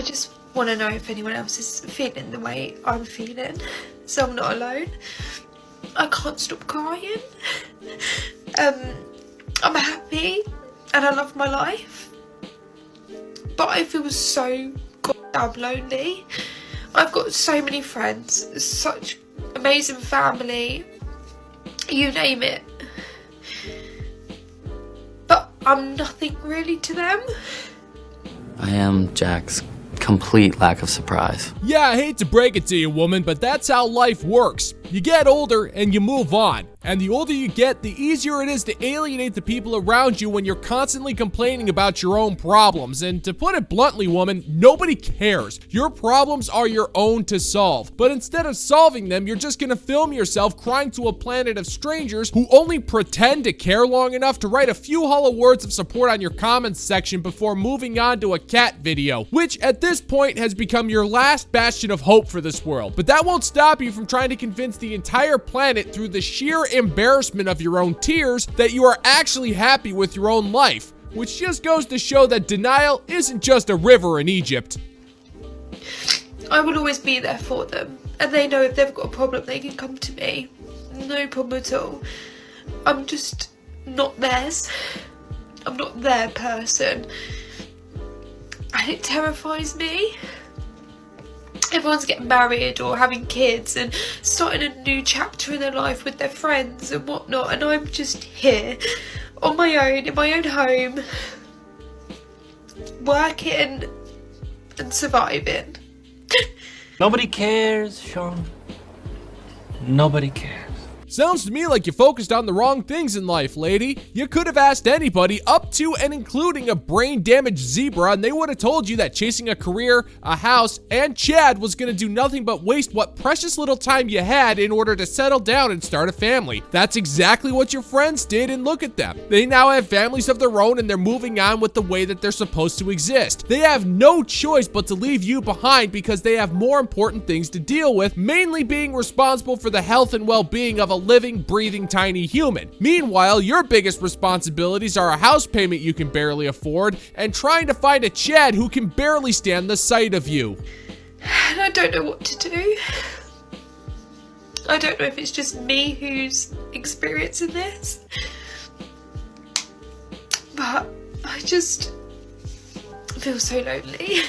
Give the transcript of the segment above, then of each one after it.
I just want to know if anyone else is feeling the way I'm feeling, so I'm not alone. I can't stop crying. I'm happy and I love my life, but I feel so goddamn lonely. I've got so many friends, such amazing family, you name it, but I'm nothing really to them. I am Jack's complete lack of surprise. Yeah, I hate to break it to you, woman, but that's how life works. You get older and you move on. And the older you get, the easier it is to alienate the people around you when you're constantly complaining about your own problems. And to put it bluntly, woman, nobody cares. Your problems are your own to solve. But instead of solving them, you're just gonna film yourself crying to a planet of strangers who only pretend to care long enough to write a few hollow words of support on your comments section before moving on to a cat video, which at this point has become your last bastion of hope for this world. But that won't stop you from trying to convince the entire planet through the sheer embarrassment of your own tears that you are actually happy with your own life, which just goes to show that denial isn't just a river in Egypt. I will always be there for them, and they know if they've got a problem they can come to me. No problem at all. I'm just not theirs. I'm not their person, and it terrifies me. Everyone's getting married or having kids and starting a new chapter in their life with their friends and whatnot, and I'm just here on my own, in my own home, working and surviving. Nobody cares, Sean. Nobody cares. Sounds to me like you focused on the wrong things in life, lady. You could have asked anybody, up to and including a brain-damaged zebra, and they would have told you that chasing a career, a house, and Chad was gonna do nothing but waste what precious little time you had in order to settle down and start a family. That's exactly what your friends did, and look at them. They now have families of their own, and they're moving on with the way that they're supposed to exist. They have no choice but to leave you behind because they have more important things to deal with, mainly being responsible for the health and well-being of a living, breathing, tiny human. Meanwhile, your biggest responsibilities are a house payment you can barely afford and trying to find a Chad who can barely stand the sight of you. And I don't know what to do. I don't know if it's just me who's experiencing this, but I just feel so lonely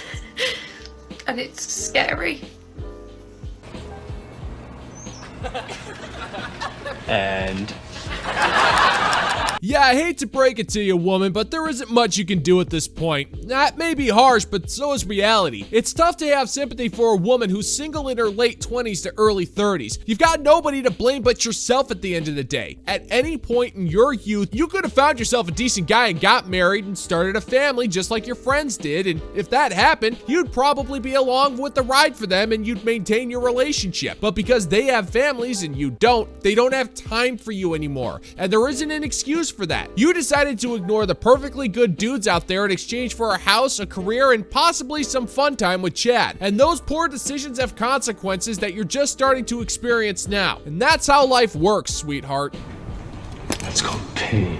and it's scary. And Yeah, I hate to break it to you, woman, but there isn't much you can do at this point. That may be harsh, but so is reality. It's tough to have sympathy for a woman who's single in her late 20s to early 30s. You've got nobody to blame but yourself at the end of the day. At any point in your youth, you could have found yourself a decent guy and got married and started a family just like your friends did, and if that happened, you'd probably be along with the ride for them and you'd maintain your relationship. But because they have families and you don't, they don't have time for you anymore, and there isn't an excuse for that. You decided to ignore the perfectly good dudes out there in exchange for a house, a career, and possibly some fun time with Chad. And those poor decisions have consequences that you're just starting to experience now. And that's how life works, sweetheart. That's called pain.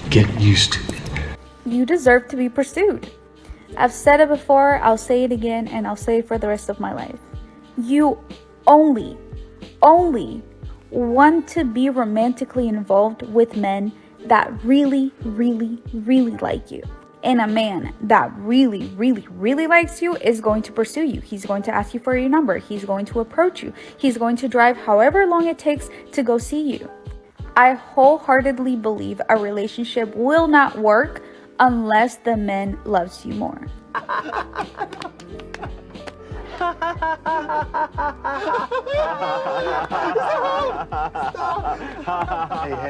Get used to it. You deserve to be pursued. I've said it before, I'll say it again, and I'll say it for the rest of my life. You only want to be romantically involved with men that really like you. And a man that really likes you is going to pursue you. He's going to ask you for your number. He's going to approach you. He's going to drive however long it takes to go see you. I wholeheartedly believe a relationship will not work unless the man loves you more.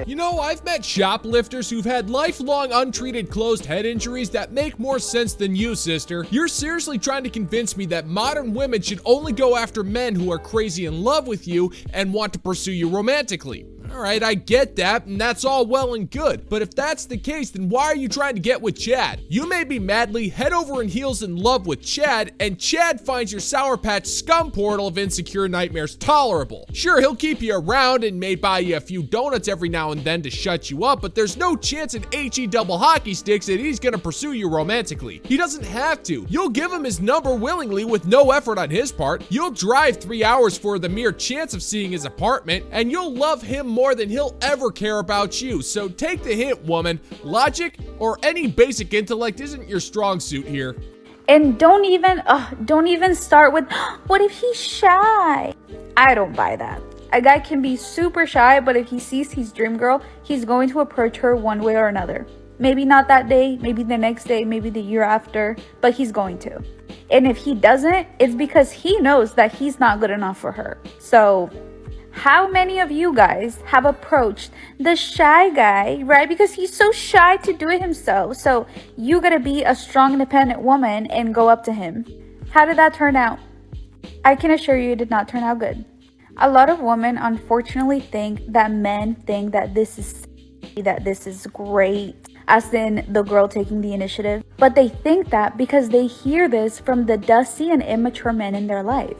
You know, I've met shoplifters who've had lifelong untreated closed head injuries that make more sense than you, sister. You're seriously trying to convince me that modern women should only go after men who are crazy in love with you and want to pursue you romantically. Alright, I get that, and that's all well and good, but if that's the case, then why are you trying to get with Chad? You may be madly head over and heels in love with Chad, and Chad finds your Sour Patch scum portal of insecure nightmares tolerable. Sure, he'll keep you around and may buy you a few donuts every now and then to shut you up, but there's no chance in HE double hockey sticks that he's gonna pursue you romantically. He doesn't have to. You'll give him his number willingly with no effort on his part. You'll drive 3 hours for the mere chance of seeing his apartment, and you'll love him more than he'll ever care about you. So take the hint, woman. Logic or any basic intellect isn't your strong suit here. And don't even start with, what if he's shy? I don't buy that. A guy can be super shy, but if he sees his dream girl, he's going to approach her one way or another. Maybe not that day, maybe the next day, maybe the year after, but he's going to. And if he doesn't, it's because he knows that he's not good enough for her. So how many of you guys have approached the shy guy, right? Because he's so shy to do it himself. So you gotta be a strong, independent woman and go up to him. How did that turn out? I can assure you it did not turn out good. A lot of women unfortunately think that men think that this is great, as in the girl taking the initiative. But they think that because they hear this from the dusty and immature men in their life.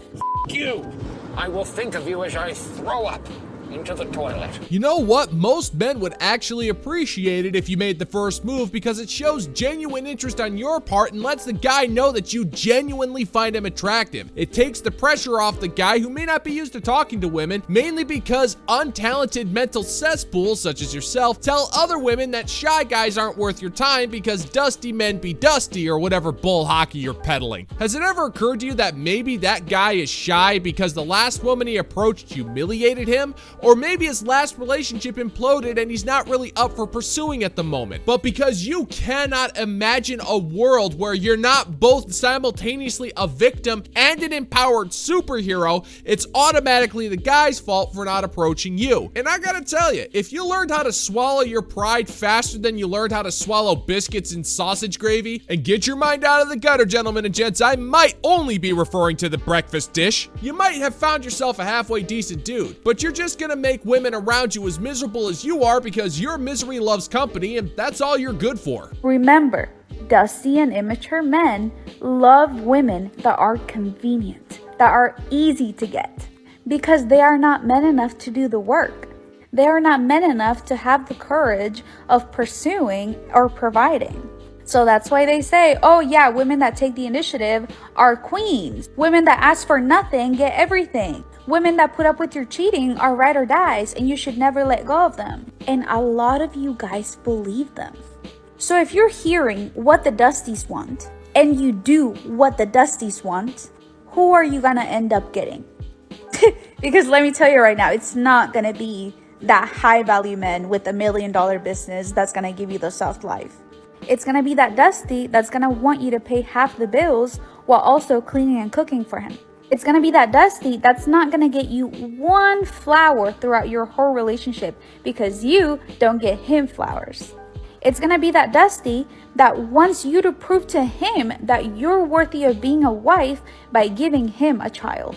You! I will think of you as I throw up into the toilet. You know what? Most men would actually appreciate it if you made the first move, because it shows genuine interest on your part and lets the guy know that you genuinely find him attractive. It takes the pressure off the guy who may not be used to talking to women, mainly because untalented mental cesspools such as yourself tell other women that shy guys aren't worth your time because dusty men be dusty, or whatever bull hockey you're peddling. Has it ever occurred to you that maybe that guy is shy because the last woman he approached humiliated him? Or maybe his last relationship imploded and he's not really up for pursuing at the moment. But because you cannot imagine a world where you're not both simultaneously a victim and an empowered superhero, it's automatically the guy's fault for not approaching you. And I gotta tell you, if you learned how to swallow your pride faster than you learned how to swallow biscuits and sausage gravy, and get your mind out of the gutter, gentlemen and gents, I might only be referring to the breakfast dish, you might have found yourself a halfway decent dude, but you're just gonna make women around you as miserable as you are because your misery loves company, and that's all you're good for. Remember, dusty and immature men love women that are convenient, that are easy to get, because they are not men enough to do the work. They are not men enough to have the courage of pursuing or providing. So that's why they say, oh yeah, women that take the initiative are queens. Women that ask for nothing get everything. Women that put up with your cheating are ride or dies, and you should never let go of them. And a lot of you guys believe them. So if you're hearing what the Dusties want, and you do what the Dusties want, who are you gonna end up getting? Because let me tell you right now, it's not gonna be that high value man with $1 million business that's gonna give you the soft life. It's gonna be that Dusty that's gonna want you to pay half the bills while also cleaning and cooking for him. It's gonna be that Dusty that's not gonna get you one flower throughout your whole relationship because you don't get him flowers. It's gonna be that Dusty that wants you to prove to him that you're worthy of being a wife by giving him a child.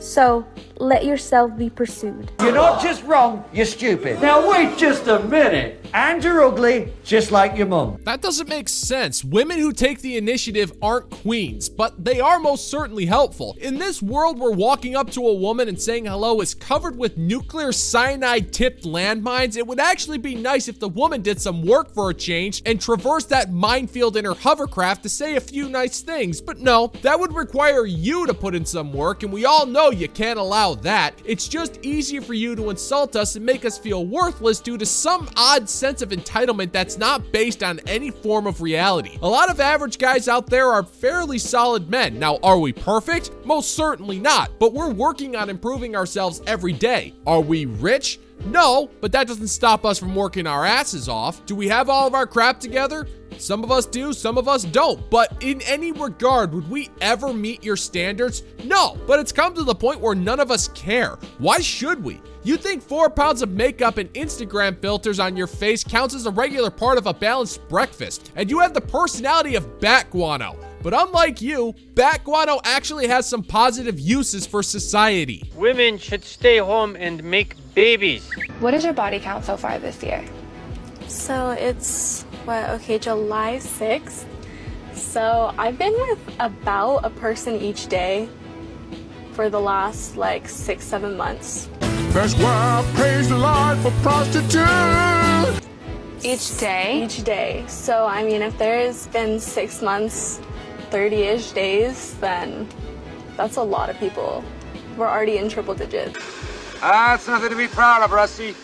So let yourself be pursued. You're not just wrong, you're stupid. Now wait just a minute. And you're ugly, just like your mum. That doesn't make sense. Women who take the initiative aren't queens, but they are most certainly helpful. In this world where walking up to a woman and saying hello is covered with nuclear cyanide-tipped landmines, it would actually be nice if the woman did some work for a change and traversed that minefield in her hovercraft to say a few nice things. But no, that would require you to put in some work, and we all know you can't allow that. It's just easier for you to insult us and make us feel worthless due to some odd sense of entitlement that's not based on any form of reality. A lot of average guys out there are fairly solid men. Now, are we perfect? Most certainly not, but we're working on improving ourselves every day. Are we rich? No, but that doesn't stop us from working our asses off. Do we have all of our crap together? Some of us do, some of us don't. But in any regard, would we ever meet your standards? No, but it's come to the point where none of us care. Why should we? You think 4 pounds of makeup and Instagram filters on your face counts as a regular part of a balanced breakfast, and you have the personality of bat guano. But unlike you, bat guano actually has some positive uses for society. Women should stay home and make babies. What is your body count so far this year? So it's, July 6th. So I've been with about a person each day for the last like 6-7 months. That's why I praise the Lord for prostitutes. Each day? Each day. So I mean, if there's been 6 months, 30-ish days, then that's a lot of people. We're already in triple digits. That's nothing to be proud of, Rusty.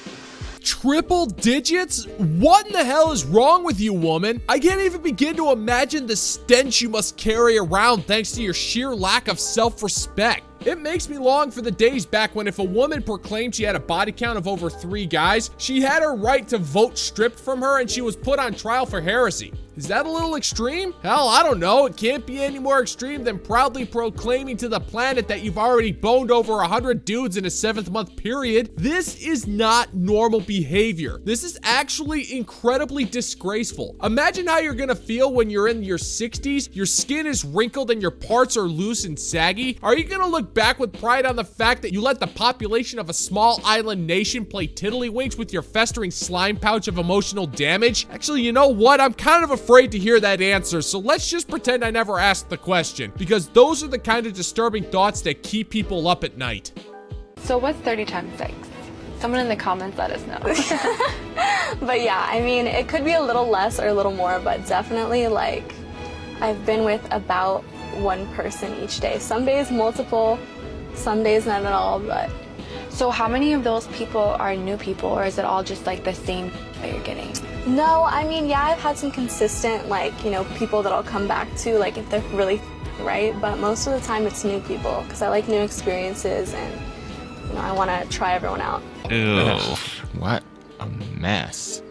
Triple digits? What in the hell is wrong with you, woman? I can't even begin to imagine the stench you must carry around thanks to your sheer lack of self-respect. It makes me long for the days back when if a woman proclaimed she had a body count of over 3 guys, she had her right to vote stripped from her and she was put on trial for heresy. Is that a little extreme? Hell, I don't know. It can't be any more extreme than proudly proclaiming to the planet that you've already boned over 100 dudes in a 7th-month period. This is not normal behavior. This is actually incredibly disgraceful. Imagine how you're gonna feel when you're in your 60s, your skin is wrinkled and your parts are loose and saggy. Are you gonna look back with pride on the fact that you let the population of a small island nation play tiddlywinks with your festering slime pouch of emotional damage? Actually, you know what? I'm kind of afraid to hear that answer, so let's just pretend I never asked the question, because those are the kind of disturbing thoughts that keep people up at night. So what's 30 times 6? Someone in the comments let us know. But yeah, I mean, it could be a little less or a little more, but definitely like I've been with about 1 person each day. Some days multiple, some days not at all, but. So how many of those people are new people, or is it all just like the same that you're getting? No, I mean, yeah, I've had some consistent, like, you know, people that I'll come back to, like, if they're really right, but most of the time it's new people, because I like new experiences, and, you know, I want to try everyone out. Ew, what a mess.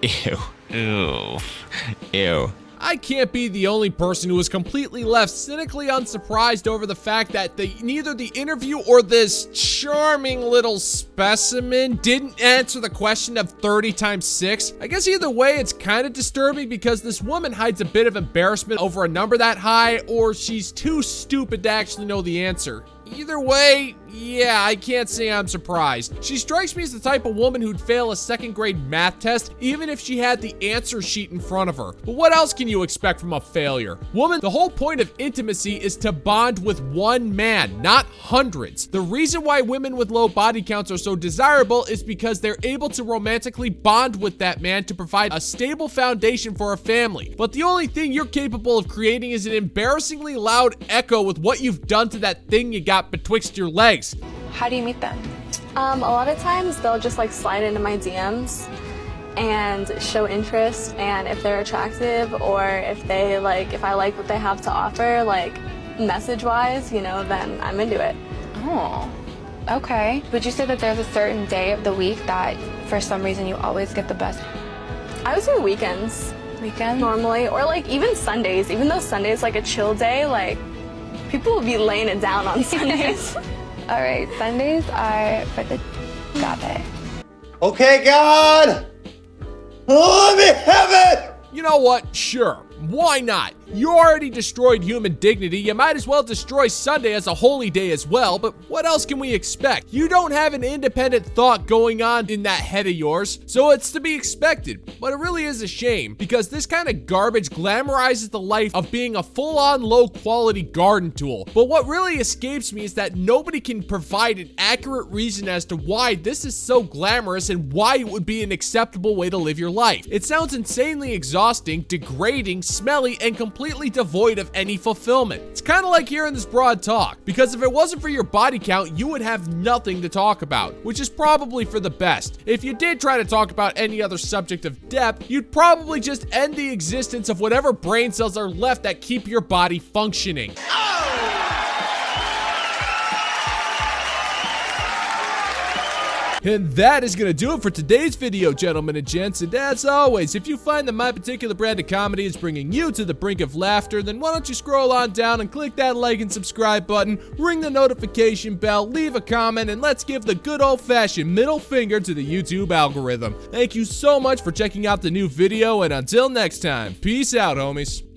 Ew, ew, ew. I can't be the only person who was completely left cynically unsurprised over the fact that neither the interview or this charming little specimen didn't answer the question of 30 times 6. I guess either way, it's kind of disturbing because this woman hides a bit of embarrassment over a number that high, or she's too stupid to actually know the answer. Either way, yeah, I can't say I'm surprised. She strikes me as the type of woman who'd fail a 2nd grade math test even if she had the answer sheet in front of her. But what else can you expect from a failure? Woman, the whole point of intimacy is to bond with one man, not hundreds. The reason why women with low body counts are so desirable is because they're able to romantically bond with that man to provide a stable foundation for a family. But the only thing you're capable of creating is an embarrassingly loud echo with what you've done to that thing you got betwixt your legs. How do you meet them? A lot of times they'll just like slide into my DMs and show interest, and if they're attractive or if they like, if I like what they have to offer, like message wise, you know, then I'm into it. Oh, okay. Would you say that there's a certain day of the week that for some reason you always get the best? I would say weekends. Weekends? Normally, or like even Sundays, even though Sunday's like a chill day, like people will be laying it down on Sundays. All right, Sundays are for the agape. Okay, God, let me have it! You know what? Sure. Why not? You already destroyed human dignity, you might as well destroy Sunday as a holy day as well, but what else can we expect? You don't have an independent thought going on in that head of yours, so it's to be expected. But it really is a shame, because this kind of garbage glamorizes the life of being a full-on low-quality garden tool. But what really escapes me is that nobody can provide an accurate reason as to why this is so glamorous and why it would be an acceptable way to live your life. It sounds insanely exhausting, degrading, smelly, and completely devoid of any fulfillment. It's kind of like hearing this broad talk, because if it wasn't for your body count, you would have nothing to talk about, which is probably for the best. If you did try to talk about any other subject of depth, you'd probably just end the existence of whatever brain cells are left that keep your body functioning. And that is going to do it for today's video, gentlemen and gents. And as always, if you find that my particular brand of comedy is bringing you to the brink of laughter, then why don't you scroll on down and click that like and subscribe button, ring the notification bell, leave a comment, and let's give the good old-fashioned middle finger to the YouTube algorithm. Thank you so much for checking out the new video, and until next time, peace out, homies.